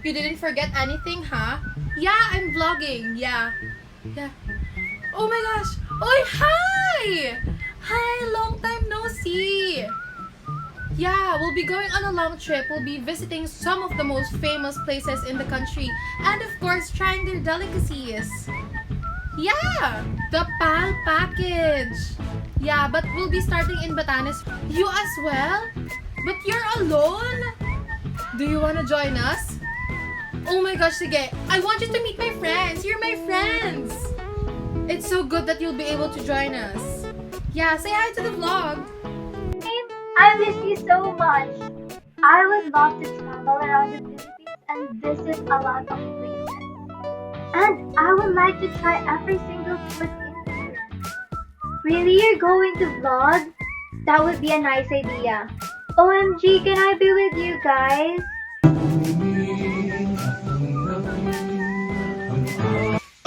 You didn't forget anything, huh? Yeah, I'm vlogging. Yeah. Oh my gosh! Oy, hi! Hi, long time no see! Yeah, we'll be going on a long trip. We'll be visiting some of the most famous places in the country. And of course, trying their delicacies. Yeah! The PAL package! Yeah, but we'll be starting in Batanes. You as well? But you're alone? Do you wanna join us? Oh my gosh, sige. I want you to meet my friends. You're my friends! It's so good that you'll be able to join us. Yeah, say hi to the vlog. I miss you so much. I would love to travel around the Philippines and visit a lot of places. And I would like to try every single food in here. Really, you're going to vlog? That would be a nice idea. OMG, can I be with you guys?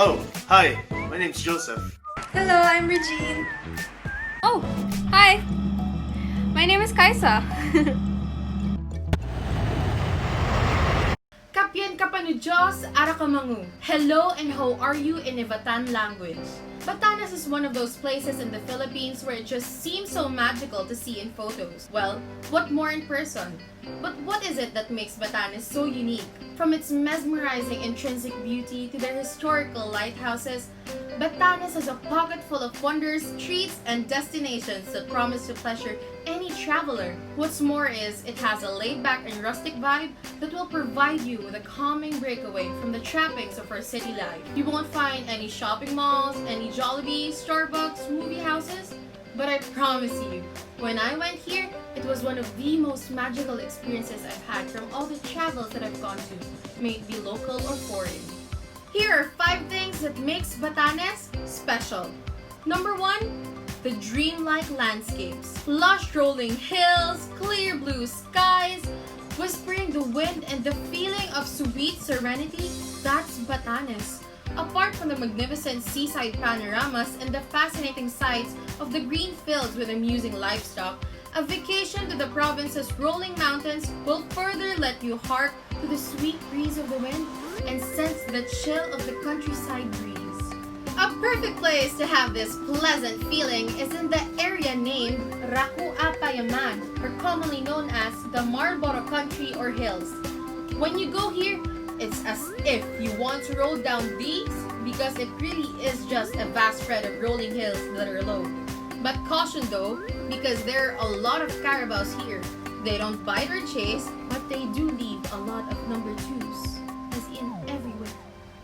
Oh, hi. My name's Joseph. Hello, I'm Regine. Oh, hi. My name is Kaisa. Kapyen kapanu Diyos, ara kamangu. Hello and how are you in Ivatan language? Batanes is one of those places in the Philippines where it just seems so magical to see in photos. Well, what more in person? But what is it that makes Batanes so unique? From its mesmerizing intrinsic beauty to their historical lighthouses, Batanes is a pocket full of wonders, treats, and destinations that promise to pleasure any traveler. What's more is, it has a laid-back and rustic vibe that will provide you with a calming breakaway from the trappings of our city life. You won't find any shopping malls, any Jollibee, Starbucks, movie houses, but I promise you, when I went here, it was one of the most magical experiences I've had from all the travels that I've gone to, may it be local or foreign. Here are 5 things that makes Batanes special. Number 1, the dreamlike landscapes. Lush rolling hills, clear blue skies, whispering the wind and the feeling of sweet serenity, that's Batanes. Apart from the magnificent seaside panoramas and the fascinating sights of the green fields with amusing livestock, a vacation to the province's rolling mountains will further let you hark to the sweet breeze of the wind and sense the chill of the countryside breeze. A perfect place to have this pleasant feeling is in the area named Raku Apayaman, or commonly known as the Marlboro Country or Hills. When you go here, it's as if you want to roll down these because it really is just a vast spread of rolling hills that are low. But caution though, because there are a lot of carabaos here. They don't bite or chase, but they do leave a lot of number 2s, as in everywhere.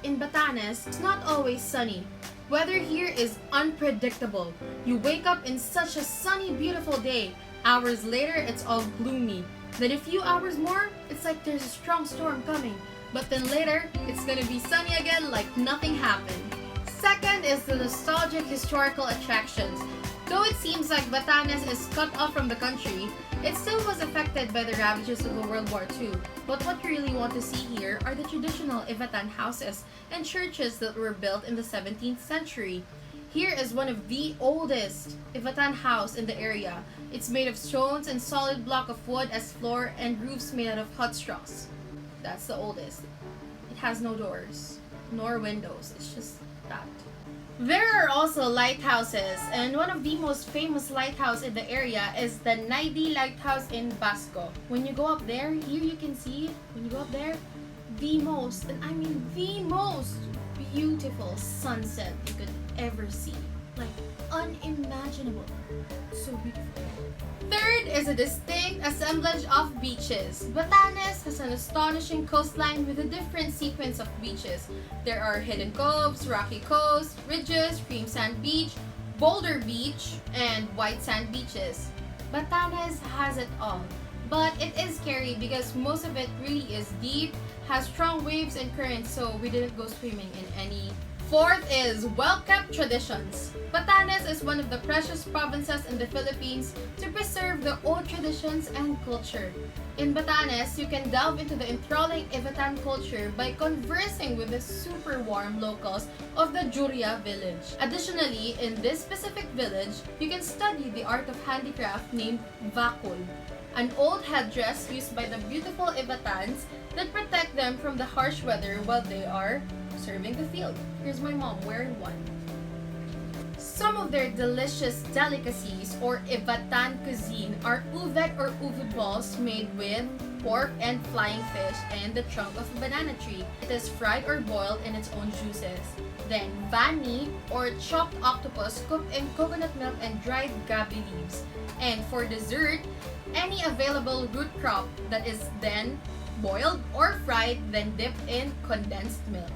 In Batanes, it's not always sunny. Weather here is unpredictable. You wake up in such a sunny, beautiful day. Hours later, it's all gloomy. Then a few hours more, it's like there's a strong storm coming. But then later, it's gonna be sunny again like nothing happened. Second is the nostalgic historical attractions. Though it seems like Batanes is cut off from the country, it still was affected by the ravages of the World War II. But what you really want to see here are the traditional Ivatan houses and churches that were built in the 17th century. Here is one of the oldest Ivatan house in the area. It's made of stones and solid block of wood as floor and roofs made out of hut straws. That's the oldest. It has no doors, nor windows. It's just that. There are also lighthouses, and one of the most famous lighthouse in the area is the Naidi Lighthouse in Basco. When you go up there, here you can see, when you go up there, the most, and I mean the most beautiful sunset you could ever see. Like, unimaginable. So beautiful. Third is a distinct assemblage of beaches. Batanes has an astonishing coastline with a different sequence of beaches. There are hidden coves, rocky coast, ridges, cream sand beach, boulder beach, and white sand beaches. Batanes has it all. But it is scary because most of it really is deep, has strong waves and currents, so we didn't go swimming in any. Fourth is well-kept traditions. Batanes is one of the precious provinces in the Philippines to preserve the old traditions and culture. In Batanes, you can delve into the enthralling Ivatan culture by conversing with the super warm locals of the Juria village. Additionally, in this specific village, you can study the art of handicraft named Vakul. an old headdress used by the beautiful Ivatans that protect them from the harsh weather while they are serving the field. Here's my mom wearing one. Some of their delicious delicacies or Ivatan cuisine are uvet or uve balls made with pork and flying fish and the trunk of a banana tree. It is fried or boiled in its own juices. Then bani or chopped octopus cooked in coconut milk and dried gabi leaves. And for dessert, any available root crop that is then boiled or fried then dipped in condensed milk.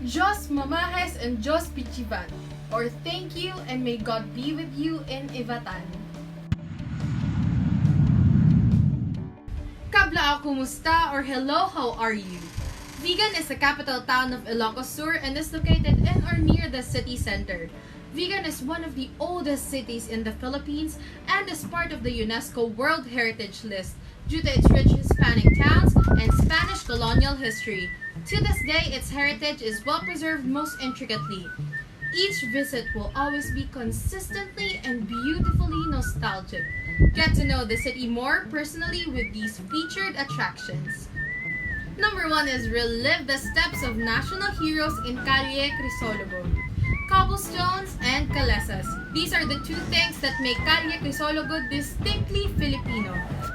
Diyos mamahes and Diyos pichivan, or thank you and may God be with you in Ivatan. Kablao kumusta or hello, how are you? Vigan is the capital town of Ilocos Sur and is located in or near the city center. Vigan is one of the oldest cities in the Philippines and is part of the UNESCO World Heritage List due to its rich Hispanic towns and Spanish colonial history. To this day, its heritage is well preserved most intricately. Each visit will always be consistently and beautifully nostalgic. Get to know the city more personally with these featured attractions. Number 1 is relive the steps of national heroes in Calle Crisologo. Cobblestones and calesas. These are the two things that make Calle Crisologo distinctly Filipino.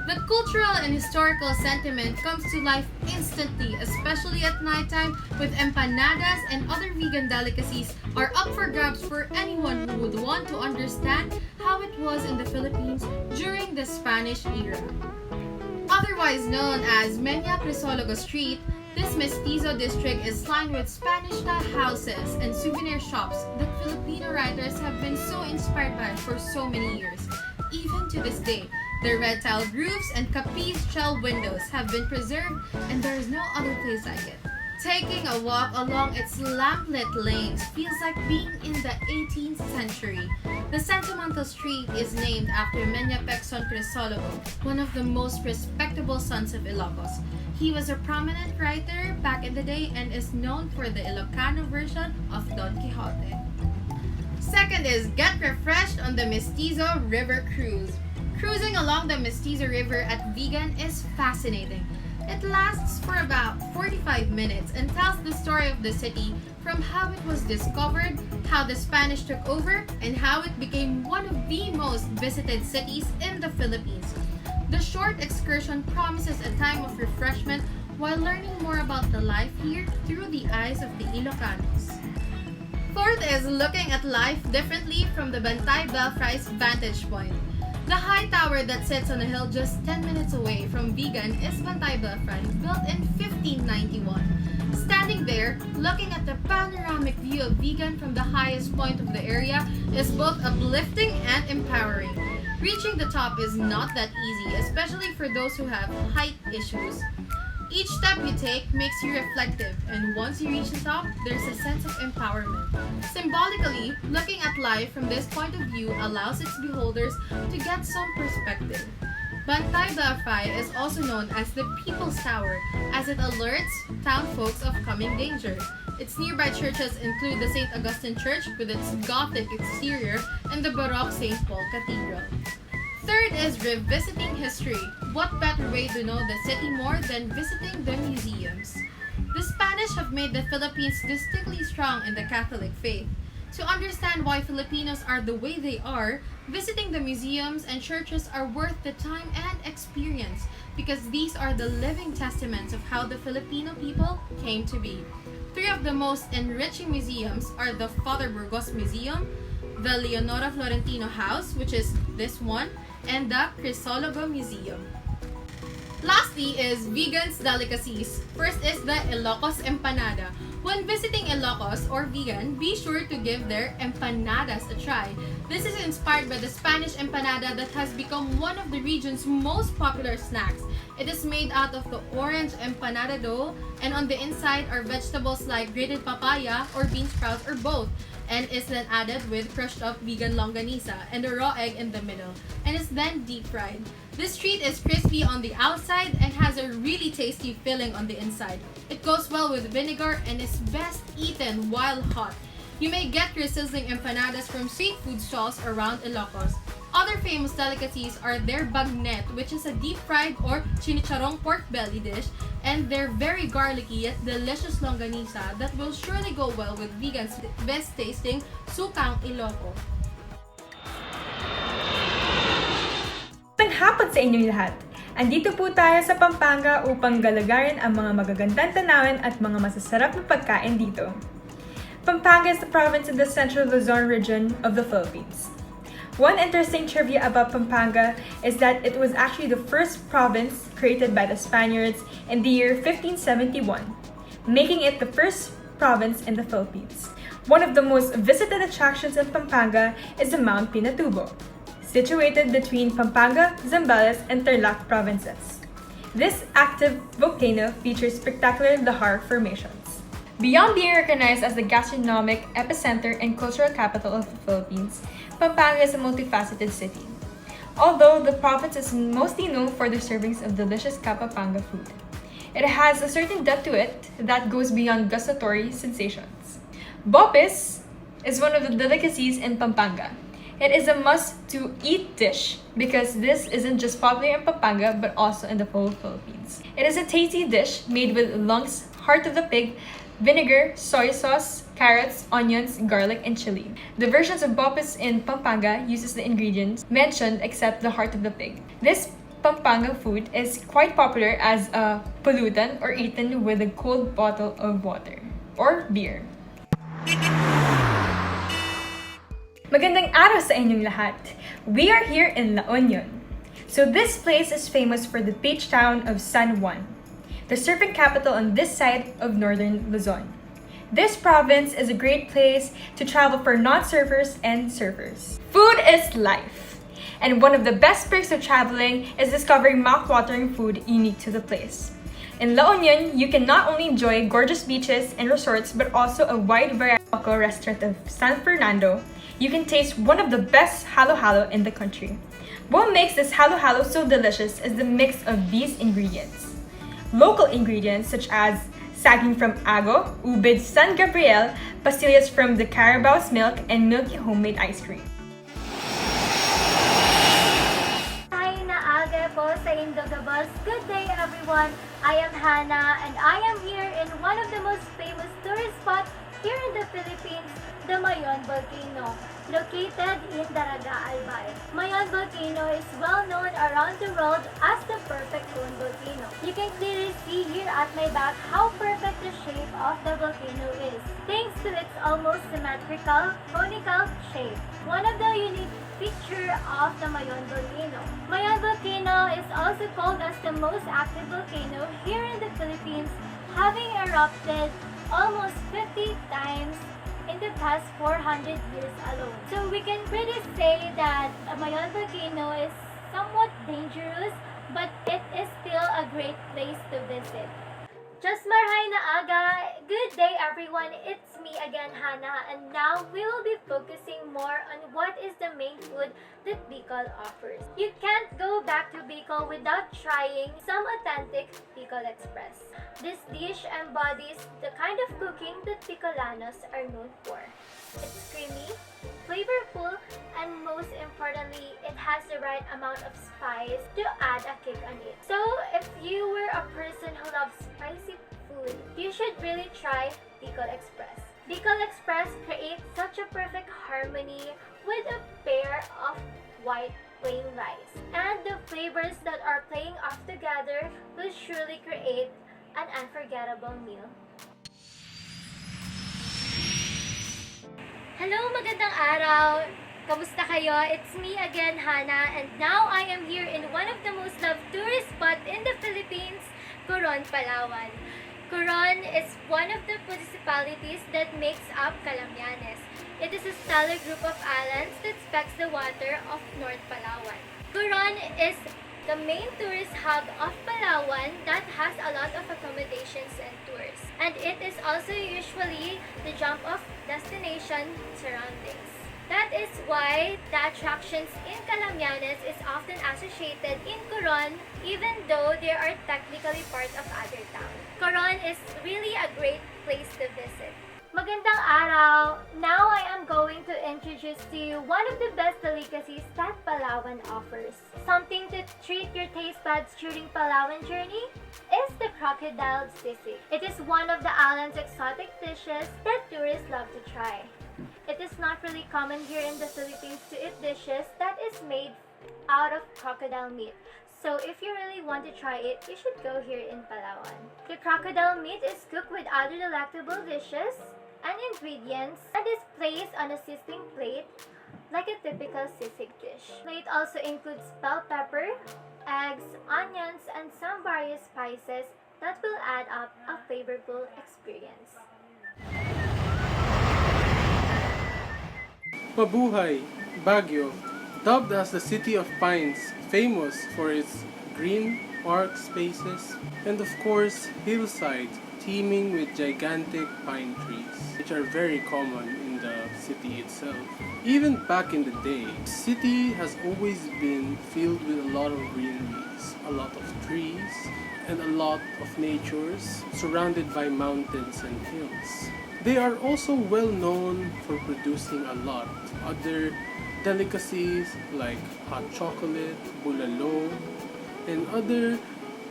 The cultural and historical sentiment comes to life instantly, especially at nighttime, with empanadas and other vegan delicacies are up for grabs for anyone who would want to understand how it was in the Philippines during the Spanish era. Otherwise known as Menya Crisologo Street, this mestizo district is lined with Spanish-style houses and souvenir shops that Filipino writers have been so inspired by for so many years. Even to this day, their red tiled roofs and capiz shell windows have been preserved and there is no other place like it. Taking a walk along its lamplit lanes feels like being in the 18th century. The sentimental street is named after Menya Pecson Crisologo, one of the most respectable sons of Ilocos. He was a prominent writer back in the day and is known for the Ilocano version of Don Quixote. Second is get refreshed on the Mestizo River Cruise. Cruising along the Mestizo River at Vigan is fascinating. It lasts for about 45 minutes and tells the story of the city from how it was discovered, how the Spanish took over, and how it became one of the most visited cities in the Philippines. The short excursion promises a time of refreshment while learning more about the life here through the eyes of the Ilocanos. Fourth is looking at life differently from the Bantay Belfry's vantage point. The high tower that sits on a hill just 10 minutes away from Vigan is Bantay Belfry, built in 1591. Standing there, looking at the panoramic view of Vigan from the highest point of the area is both uplifting and empowering. Reaching the top is not that easy, especially for those who have height issues. Each step you take makes you reflective, and once you reach the top, there's a sense of empowerment. Symbolically, looking at life from this point of view allows its beholders to get some perspective. Bantay Belfry is also known as the People's Tower, as it alerts town folks of coming danger. Its nearby churches include the St. Augustine Church with its Gothic exterior and the Baroque St. Paul Cathedral. Third is revisiting history. What better way to know the city more than visiting the museums? The Spanish have made the Philippines distinctly strong in the Catholic faith. To understand why Filipinos are the way they are, visiting the museums and churches are worth the time and experience because these are the living testaments of how the Filipino people came to be. Three of the most enriching museums are the Father Burgos Museum, the Leonora Florentino House, which is this one, and the Crisologo Museum. Lastly is Vigan's delicacies. First is the Ilocos Empanada. When visiting Ilocos or Vigan, be sure to give their empanadas a try. This is inspired by the Spanish empanada that has become one of the region's most popular snacks. It is made out of the orange empanada dough, and on the inside are vegetables like grated papaya or bean sprouts or both, and is then added with crushed up vegan longanisa and a raw egg in the middle, and is then deep fried. This treat is crispy on the outside and has a really tasty filling on the inside. It goes well with vinegar and is best eaten while hot. You may get your sizzling empanadas from street food stalls around Ilocos. Other famous delicacies are their bagnet, which is a deep-fried or chinicharong pork belly dish, and their very garlicky yet delicious longanisa that will surely go well with vegans' best-tasting sukang Ilocos. Magandang hapon sa inyong lahat! Andito po tayo sa Pampanga upang galagarin ang mga magagandang tanawin at mga masasarap na pagkain dito. Pampanga is the province in the central Luzon region of the Philippines. One interesting trivia about Pampanga is that it was actually the first province created by the Spaniards in the year 1571, making it the first province in the Philippines. One of the most visited attractions in Pampanga is the Mount Pinatubo, situated between Pampanga, Zambales, and Tarlac provinces. This active volcano features spectacular lahar formations. Beyond being recognized as the gastronomic epicenter and cultural capital of the Philippines, Pampanga is a multifaceted city. Although the province is mostly known for their servings of delicious Kapapanga food, it has a certain depth to it that goes beyond gustatory sensations. Bopis is one of the delicacies in Pampanga. It is a must-to-eat dish because this isn't just popular in Pampanga but also in the whole Philippines. It is a tasty dish made with lungs, heart of the pig, vinegar, soy sauce, carrots, onions, garlic, and chili. The versions of Bopis in Pampanga uses the ingredients mentioned except the heart of the pig. This Pampanga food is quite popular as a pulutan or eaten with a cold bottle of water or beer. Magandang araw sa inyong lahat! We are here in La Union. So this place is famous for the beach town of San Juan, the surfing capital on this side of northern Luzon. This province is a great place to travel for non-surfers and surfers. Food is life! And one of the best perks of traveling is discovering mouth-watering food unique to the place. In La Union, you can not only enjoy gorgeous beaches and resorts but also a wide variety of local restaurant of San Fernando. You can taste one of the best halo-halo in the country. What makes this halo-halo so delicious is the mix of these ingredients. Local ingredients such as saging from Ago, ubid San Gabriel, pastillas from the Carabao's milk, and milky homemade ice cream. Hi, naaga po sa Indogabos. Good day, everyone. I am Hannah, and I am here in one of the most famous tourist spots here in the Philippines, the Mayon Volcano, located in Daraga, Albay. Mayon Volcano is well known around the world as the perfect cone volcano. You can clearly see here at my back how perfect the shape of the volcano is, thanks to its almost symmetrical, conical shape. One of the unique features of the Mayon Volcano. Mayon Volcano is also called as the most active volcano here in the Philippines, having erupted almost 50 times in the past 400 years alone. So we can pretty say that Mayon Volcano is somewhat dangerous, but it is still a great place to visit. Just marhay na aga! Good day everyone! It's me again, Hannah, and now we will be focusing more on what is the main food that Bicol offers. You can't go back to Bicol without trying some authentic Bicol Express. This dish embodies the kind of cooking that Bicolanos are known for. It's creamy, flavorful, and most importantly, it has the right amount of spice to add a kick on it. So, if you were a person who loves spicy food, you should really try Bicol Express. Bicol Express creates such a perfect harmony with a pair of white plain rice. And the flavors that are playing off together will surely create an unforgettable meal. Hello, magandang araw! Kamusta kayo? It's me again, Hannah, and now I am here in one of the most loved tourist spots in the Philippines, Coron, Palawan. Coron is one of the municipalities that makes up Calamianes. It is a stellar group of islands that specks the water of North Palawan. Coron is the main tourist hub of Palawan that has a lot of accommodations and tours. And it is also usually the jump-off destination surroundings. That is why the attractions in Calamianes is often associated in Coron, even though they are technically part of other towns. Coron is really a great place to visit. Magandang araw! Now I am going to introduce to you one of the best delicacies that Palawan offers. Something to treat your taste buds during Palawan journey is the crocodile sisig. It is one of the island's exotic dishes that tourists love to try. It is not really common here in the Philippines to eat dishes that is made out of crocodile meat. So if you really want to try it, you should go here in Palawan. The crocodile meat is cooked with other delectable dishes and ingredients and is placed on a sizzling plate like a typical sisig dish. Plate also includes bell pepper, eggs, onions, and some various spices that will add up a flavorful experience. Mabuhay, Baguio, dubbed as the City of Pines, famous for its green park spaces, and of course, hillsides teeming with gigantic pine trees, which are very common in the city itself. Even back in the day, the city has always been filled with a lot of greeneries, a lot of trees, and a lot of natures surrounded by mountains and hills. They are also well known for producing a lot other delicacies like hot chocolate, bulalo, and other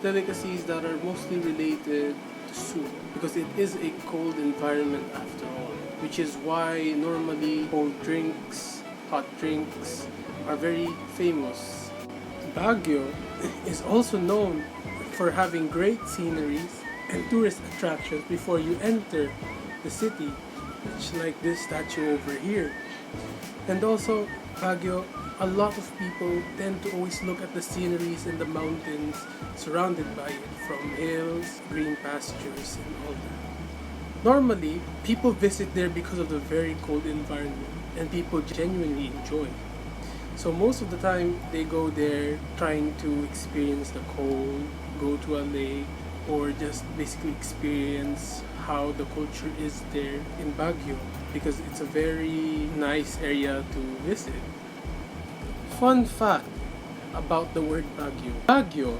delicacies that are mostly related to soup because it is a cold environment after all, which is why normally cold drinks, hot drinks are very famous. Baguio is also known for having great sceneries and tourist attractions before you enter the city, which like this statue over here. And also, Baguio, a lot of people tend to always look at the sceneries and the mountains surrounded by it, from hills, green pastures, and all that. Normally, people visit there because of the very cold environment, and people genuinely enjoy. So most of the time, they go there trying to experience the cold, go to a lake, or just basically experience how the culture is there in Baguio because it's a very nice area to visit. Fun fact about the word Baguio. Baguio,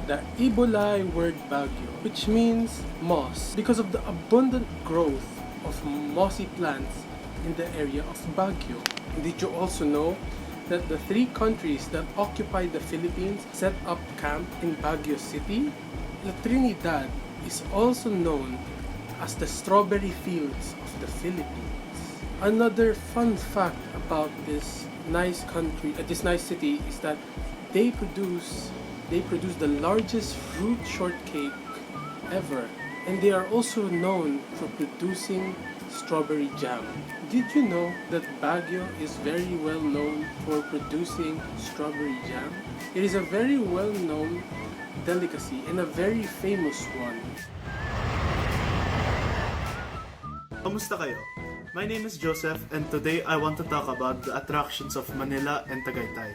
the Ibolay word Baguio, which means moss, because of the abundant growth of mossy plants in the area of Baguio. Did you also know that the 3 countries that occupy the Philippines set up camp in Baguio City? La Trinidad is also known as the strawberry fields of the Philippines. Another fun fact about this nice country, this nice city, is that they produce the largest fruit shortcake ever, and they are also known for producing strawberry jam. Did you know that Baguio is very well known for producing strawberry jam? It is a very well known delicacy and a very famous one. Kamusta kayo? My name is Joseph and today I want to talk about the attractions of Manila and Tagaytay.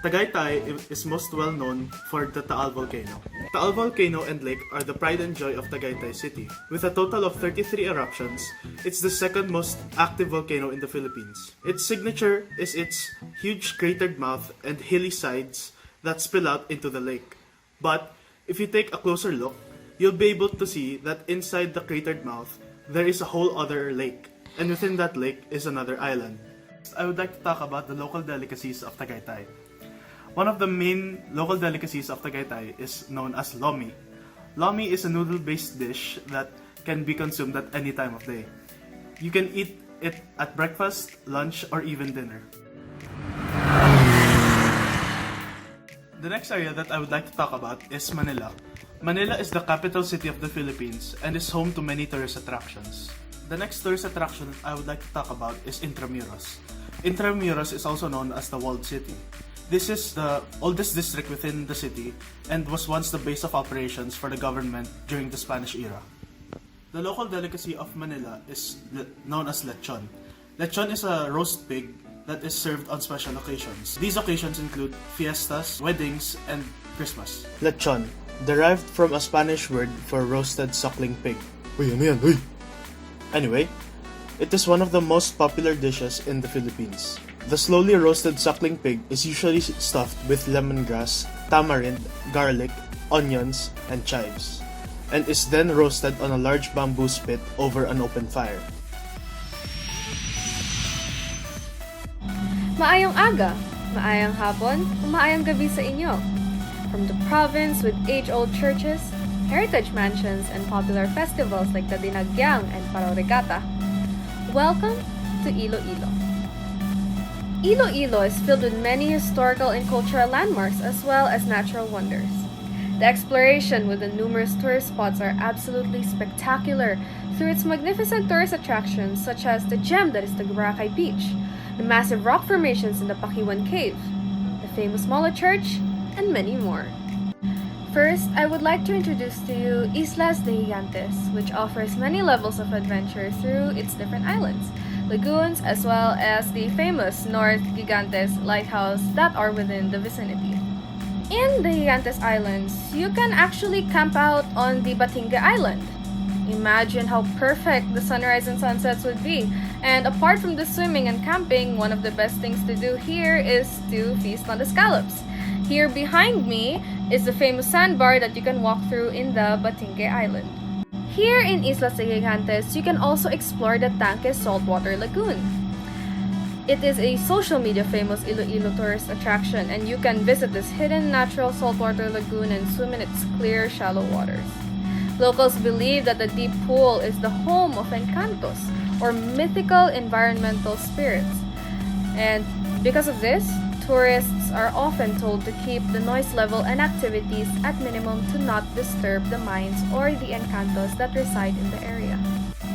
Tagaytay is most well known for the Taal Volcano. Taal Volcano and Lake are the pride and joy of Tagaytay City. With a total of 33 eruptions, it's the second most active volcano in the Philippines. Its signature is its huge cratered mouth and hilly sides that spill out into the lake. But if you take a closer look, you'll be able to see that inside the cratered mouth, there is a whole other lake, and within that lake is another island. I would like to talk about the local delicacies of Tagaytay. One of the main local delicacies of Tagaytay is known as lomi. Lomi is a noodle-based dish that can be consumed at any time of day. You can eat it at breakfast, lunch, or even dinner. The next area that I would like to talk about is Manila. Manila is the capital city of the Philippines and is home to many tourist attractions. The next tourist attraction I would like to talk about is Intramuros. Intramuros is also known as the Walled City. This is the oldest district within the city and was once the base of operations for the government during the Spanish era. The local delicacy of Manila is known as lechon. Lechon is a roast pig that is served on special occasions. These occasions include fiestas, weddings, and Christmas. Lechon, derived from a Spanish word for roasted suckling pig. Uy, ano yan? Uy! Anyway, it is one of the most popular dishes in the Philippines. The slowly roasted suckling pig is usually stuffed with lemongrass, tamarind, garlic, onions, and chives, and is then roasted on a large bamboo spit over an open fire. Maayong aga, maayang hapon, o maayang gabi sa inyo. From the province with age-old churches, heritage mansions, and popular festivals like the Dinagyang and Parorigata, welcome to Iloilo. Iloilo is filled with many historical and cultural landmarks as well as natural wonders. The exploration with the numerous tourist spots are absolutely spectacular through its magnificent tourist attractions such as the gem that is the Boracay Beach, the massive rock formations in the Pakiwan Cave, the famous Molo Church, and many more. First, I would like to introduce to you Islas de Gigantes, which offers many levels of adventure through its different islands, lagoons, as well as the famous North Gigantes lighthouse that are within the vicinity. In the Gigantes Islands, you can actually camp out on the Batingue Island. Imagine how perfect the sunrise and sunsets would be. And apart from the swimming and camping, one of the best things to do here is to feast on the scallops. Here behind me is the famous sandbar that you can walk through in the Batingue Island. Here in Islas de Gigantes, you can also explore the Tanque Saltwater Lagoon. It is a social media famous Iloilo tourist attraction, and you can visit this hidden natural saltwater lagoon and swim in its clear, shallow waters. Locals believe that the deep pool is the home of encantos, or mythical environmental spirits. And because of this, tourists are often told to keep the noise level and activities at minimum to not disturb the minds or the encantos that reside in the area.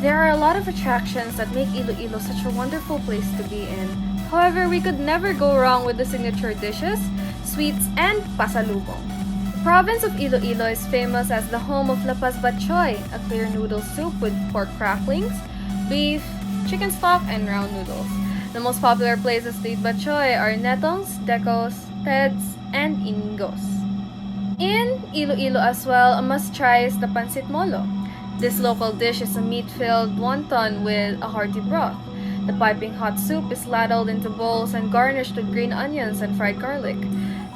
There are a lot of attractions that make Iloilo such a wonderful place to be in. However, we could never go wrong with the signature dishes, sweets, and pasalubong. The province of Iloilo is famous as the home of lapas batchoy, a clear noodle soup with pork cracklings, beef, chicken stock, and round noodles. The most popular places to eat batchoy are Netongs, Decos, Teds, and Ingos. In Iloilo as well, a must-try is the pancit molo. This local dish is a meat-filled wonton with a hearty broth. The piping hot soup is ladled into bowls and garnished with green onions and fried garlic.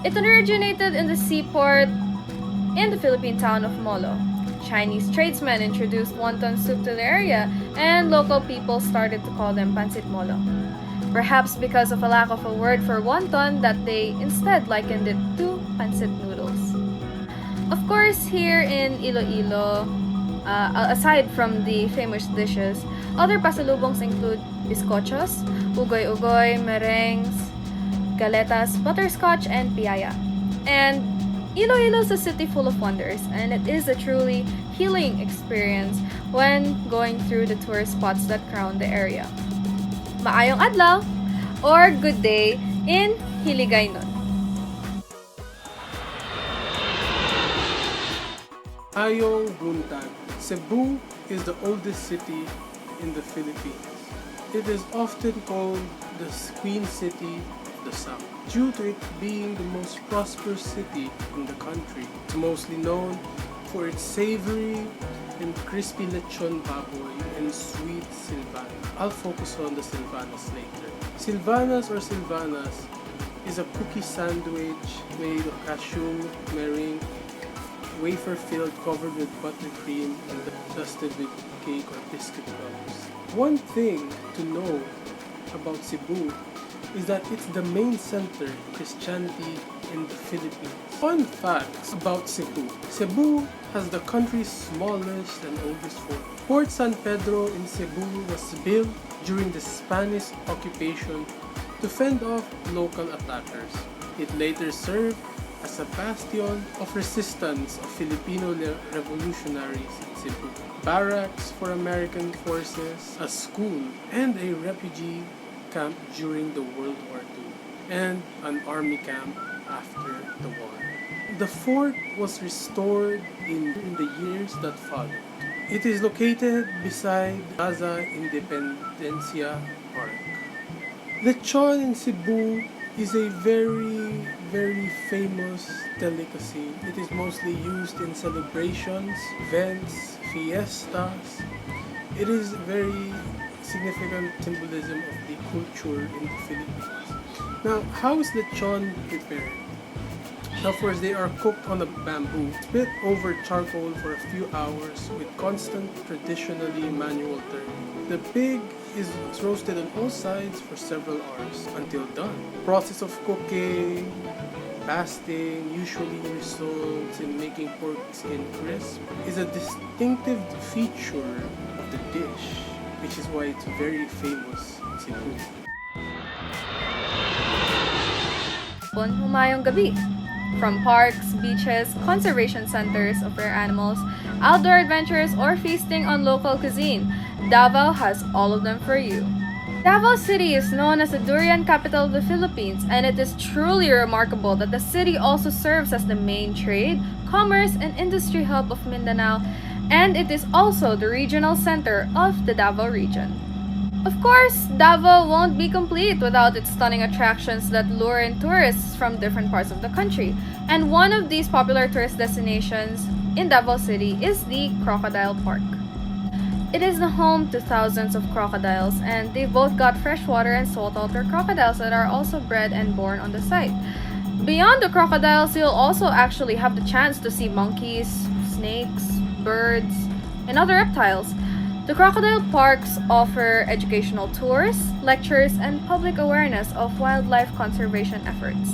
It originated in the seaport in the Philippine town of Molo. Chinese tradesmen introduced wonton soup to the area, and local people started to call them pancit molo. Perhaps because of a lack of a word for wonton, that they instead likened it to pancit noodles. Of course, here in Iloilo, aside from the famous dishes, other pasalubongs include bizcochos, ugoy-ugoy, merengues, galetas, butterscotch, and piaya. And Iloilo is a city full of wonders, and it is a truly healing experience when going through the tourist spots that crown the area. Maayong adlaw or good day in Hiligaynon. Ayong Buntag. Cebu is the oldest city in the Philippines. It is often called the Queen City of the South due to it being the most prosperous city in the country. It's mostly known for its savory and crispy lechon baboy and sweet silvanas. I'll focus on the silvanas later. Silvanas or silvanas is a cookie sandwich made of cashew, meringue, wafer filled, covered with buttercream, and dusted with cake or biscuit crumbs. One thing to know about Cebu is that it's the main center of Christianity in the Philippines. Fun facts about Cebu. Cebu has the country's smallest and oldest fort. Fort San Pedro in Cebu was built during the Spanish occupation to fend off local attackers. It later served as a bastion of resistance of Filipino revolutionaries in Cebu, barracks for American forces, a school, and a refugee camp during the World War II, and an army camp after the war. The fort was restored in the years that followed. It is located beside Plaza Independencia Park. Lechon in Cebu is a very famous delicacy. It is mostly used in celebrations, events, fiestas. It is very significant symbolism of the culture in the Philippines. Now, how is lechon prepared? Of course, they are cooked on a bamboo, spit over charcoal for a few hours with constant, traditionally manual turning. The pig is roasted on all sides for several hours until done. Process of cooking, basting usually results in making pork skin crisp is a distinctive feature of the dish, which is why it's very famous in Cebu. Humayong gabi. From parks, beaches, conservation centers of rare animals, outdoor adventures, or feasting on local cuisine, Davao has all of them for you. Davao City is known as the durian capital of the Philippines, and it is truly remarkable that the city also serves as the main trade, commerce, and industry hub of Mindanao, and it is also the regional center of the Davao region. Of course, Davao won't be complete without its stunning attractions that lure in tourists from different parts of the country. And one of these popular tourist destinations in Davao City is the Crocodile Park. It is the home to thousands of crocodiles, and they've both got freshwater and saltwater crocodiles that are also bred and born on the site. Beyond the crocodiles, you'll also actually have the chance to see monkeys, snakes, birds, and other reptiles. The crocodile parks offer educational tours, lectures, and public awareness of wildlife conservation efforts.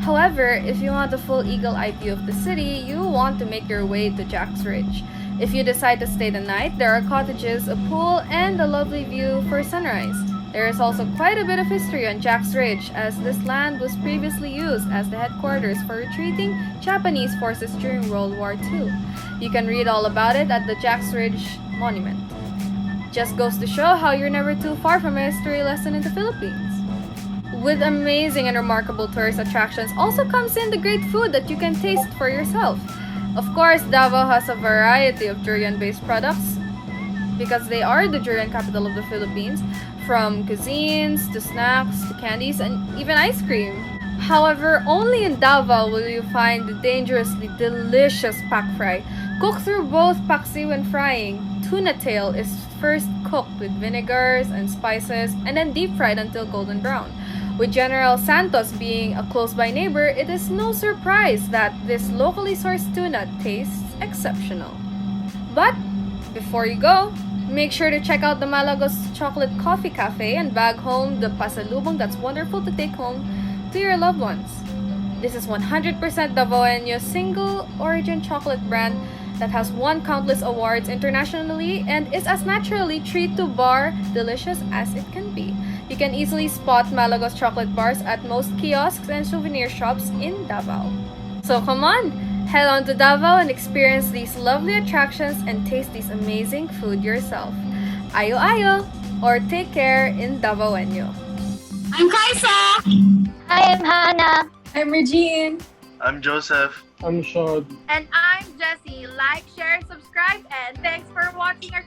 However, if you want a full eagle-eye view of the city, you want to make your way to Jack's Ridge. If you decide to stay the night, there are cottages, a pool, and a lovely view for sunrise. There is also quite a bit of history on Jack's Ridge, as this land was previously used as the headquarters for retreating Japanese forces during World War II. You can read all about it at the Jack's Ridge Monument. Just goes to show how you're never too far from a history lesson in the Philippines. With amazing and remarkable tourist attractions also comes in the great food that you can taste for yourself. Of course, Davao has a variety of durian-based products because they are the durian capital of the Philippines, from cuisines to snacks to candies and even ice cream. However, only in Davao will you find the dangerously delicious pak fry. Cooked through both paksiw and frying, tuna tail is first cooked with vinegars and spices and then deep fried until golden brown. With General Santos being a close-by neighbor, it is no surprise that this locally sourced tuna tastes exceptional. But before you go, make sure to check out the Malagos Chocolate Coffee Cafe and bag home the pasalubong that's wonderful to take home to your loved ones. This is 100% Davaoenyo single origin chocolate brand that has won countless awards internationally and is as naturally treat-to-bar delicious as it can be. You can easily spot Malagos chocolate bars at most kiosks and souvenir shops in Davao. So come on, head on to Davao and experience these lovely attractions and taste this amazing food yourself. Ayo ayo, or take care in Davaoenyo. I'm Kaisa! I am Hannah. I'm Regine. I'm Joseph. I'm Shad. And I'm Jessie. Like, share, subscribe, and thanks for watching our